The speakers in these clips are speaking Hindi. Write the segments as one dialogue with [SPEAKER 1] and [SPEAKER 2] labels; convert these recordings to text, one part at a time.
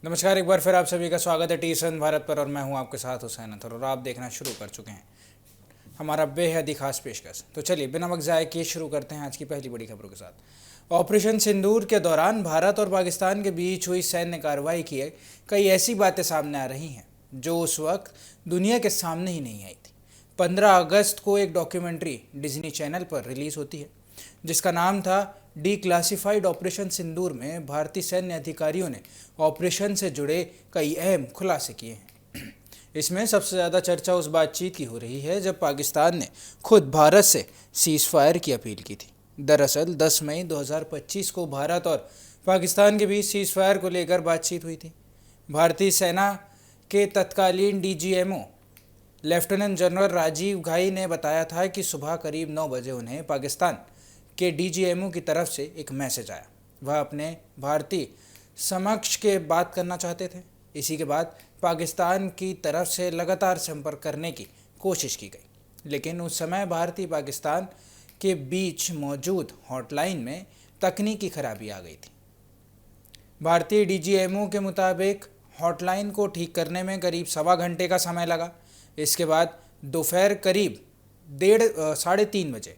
[SPEAKER 1] नमस्कार, एक बार फिर आप सभी का स्वागत है टीसन भारत पर। और मैं हूं आपके साथ हुसैन अतर और आप देखना शुरू कर चुके हैं हमारा बेहद ही खास पेशकश। तो चलिए बिना वक्त ज़ाय किए शुरू करते हैं आज की पहली बड़ी खबरों के साथ। ऑपरेशन सिंदूर के दौरान भारत और पाकिस्तान के बीच हुई सैन्य कार्रवाई की कई ऐसी बातें सामने आ रही हैं जो उस वक्त दुनिया के सामने ही नहीं आई थी। 15 अगस्त को एक डॉक्यूमेंट्री डिज्नी चैनल पर रिलीज़ होती है जिसका नाम था डी क्लासिफाइड ऑपरेशन सिंदूर में भारतीय सैन्य अधिकारियों ने ऑपरेशन से जुड़े कई अहम खुलासे किए हैं। इसमें सबसे ज़्यादा चर्चा उस बातचीत की हो रही है जब पाकिस्तान ने खुद भारत से सीज़ फायर की अपील की थी। दरअसल 10 मई 2025 को भारत और पाकिस्तान के बीच सीज़ फायर को लेकर बातचीत हुई थी। भारतीय सेना के तत्कालीन डीजीएमओ लेफ्टिनेंट जनरल राजीव घाई ने बताया था कि सुबह करीब 9 बजे उन्हें पाकिस्तान के डीजीएमओ की तरफ से एक मैसेज आया। वह अपने भारतीय समक्ष के बात करना चाहते थे। इसी के बाद पाकिस्तान की तरफ से लगातार संपर्क करने की कोशिश की गई, लेकिन उस समय भारतीय पाकिस्तान के बीच मौजूद हॉटलाइन में तकनीकी खराबी आ गई थी। भारतीय डीजीएमओ के मुताबिक हॉटलाइन को ठीक करने में करीब 1.25 घंटे का समय लगा। इसके बाद दोपहर करीब 3:30 बजे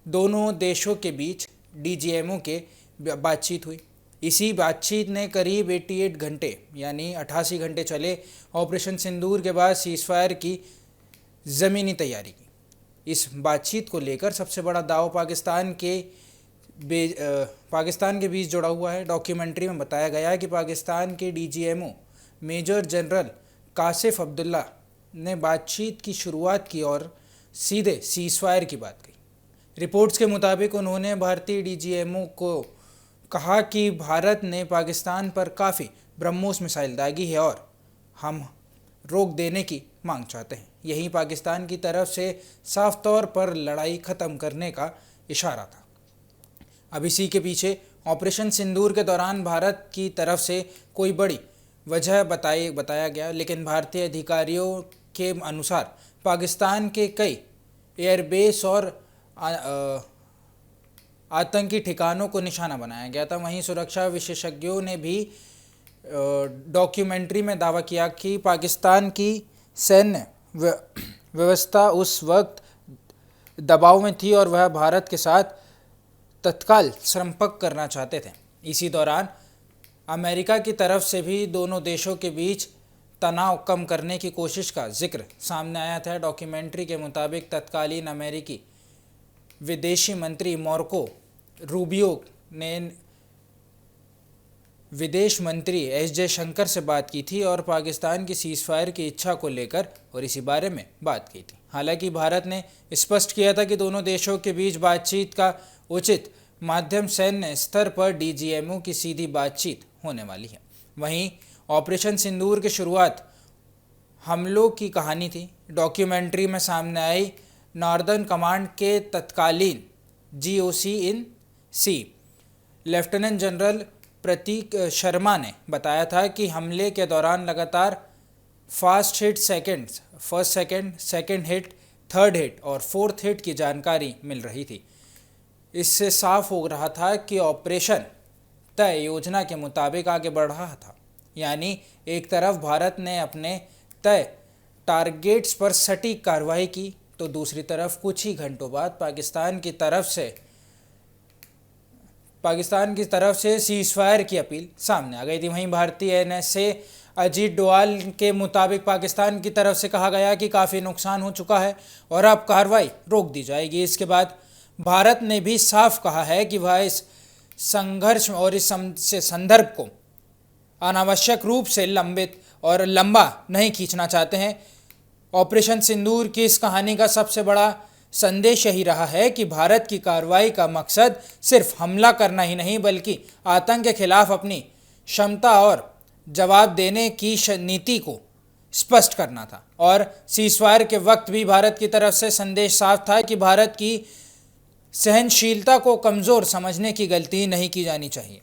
[SPEAKER 1] दोनों देशों के बीच डीजीएमओ के बातचीत हुई। इसी बातचीत ने करीब 88 घंटे यानी 88 घंटे चले। ऑपरेशन सिंदूर के बाद सीज़फायर की ज़मीनी तैयारी की। इस बातचीत को लेकर सबसे बड़ा दाव पाकिस्तान के बीच जुड़ा हुआ है। डॉक्यूमेंट्री में बताया गया है कि पाकिस्तान के DGMO major general Kashif Abdullah ने बातचीत की शुरुआत की और सीधे सीज़फायर की बात कही। रिपोर्ट्स के मुताबिक उन्होंने भारतीय डीजीएमओ को कहा कि भारत ने पाकिस्तान पर काफ़ी ब्रह्मोस मिसाइल दागी है और हम रोक देने की मांग चाहते हैं। यही पाकिस्तान की तरफ से साफ तौर पर लड़ाई ख़त्म करने का इशारा था। अब इसी के पीछे ऑपरेशन सिंदूर के दौरान भारत की तरफ से कोई बड़ी वजह बताया गया, लेकिन भारतीय अधिकारियों के अनुसार पाकिस्तान के कई एयरबेस और आतंकी ठिकानों को निशाना बनाया गया था। वहीं सुरक्षा विशेषज्ञों ने भी डॉक्यूमेंट्री में दावा किया कि पाकिस्तान की सैन्य व्यवस्था उस वक्त दबाव में थी और वह भारत के साथ तत्काल संपर्क करना चाहते थे। इसी दौरान अमेरिका की तरफ से भी दोनों देशों के बीच तनाव कम करने की कोशिश का जिक्र सामने आया था। डॉक्यूमेंट्री के मुताबिक तत्कालीन अमेरिकी विदेशी मंत्री मार्को रूबियो ने विदेश मंत्री एस जयशंकर से बात की थी और पाकिस्तान की सीज़फायर की इच्छा को लेकर और इसी बारे में बात की थी। हालांकि भारत ने स्पष्ट किया था कि दोनों देशों के बीच बातचीत का उचित माध्यम सैन्य स्तर पर डीजीएमओ की सीधी बातचीत होने वाली है। वहीं ऑपरेशन सिंदूर की शुरुआत हमलों की कहानी थी। डॉक्यूमेंट्री में सामने आई नॉर्दर्न कमांड के तत्कालीन GOC in C lieutenant general Pratik Sharma ने बताया था कि हमले के दौरान लगातार first hit, second hit, third hit और फोर्थ हिट की जानकारी मिल रही थी। इससे साफ हो रहा था कि ऑपरेशन तय योजना के मुताबिक आगे बढ़ रहा था। यानी एक तरफ भारत ने अपने तय टारगेट्स पर सटीक कार्रवाई की तो दूसरी तरफ कुछ ही घंटों बाद पाकिस्तान की तरफ से सीज़फायर की अपील सामने आ गई थी। वहीं भारतीय एनएसए अजीत डोवाल के मुताबिक पाकिस्तान की तरफ से कहा गया कि काफ़ी नुकसान हो चुका है और अब कार्रवाई रोक दी जाएगी। इसके बाद भारत ने भी साफ कहा है कि वह इस संघर्ष और इस संदर्भ को अनावश्यक रूप से लंबा नहीं खींचना चाहते हैं। ऑपरेशन सिंदूर की इस कहानी का सबसे बड़ा संदेश यही रहा है कि भारत की कार्रवाई का मकसद सिर्फ हमला करना ही नहीं बल्कि आतंक के खिलाफ अपनी क्षमता और जवाब देने की नीति को स्पष्ट करना था। और सीज़फायर के वक्त भी भारत की तरफ से संदेश साफ था कि भारत की सहनशीलता को कमज़ोर समझने की गलती नहीं की जानी चाहिए।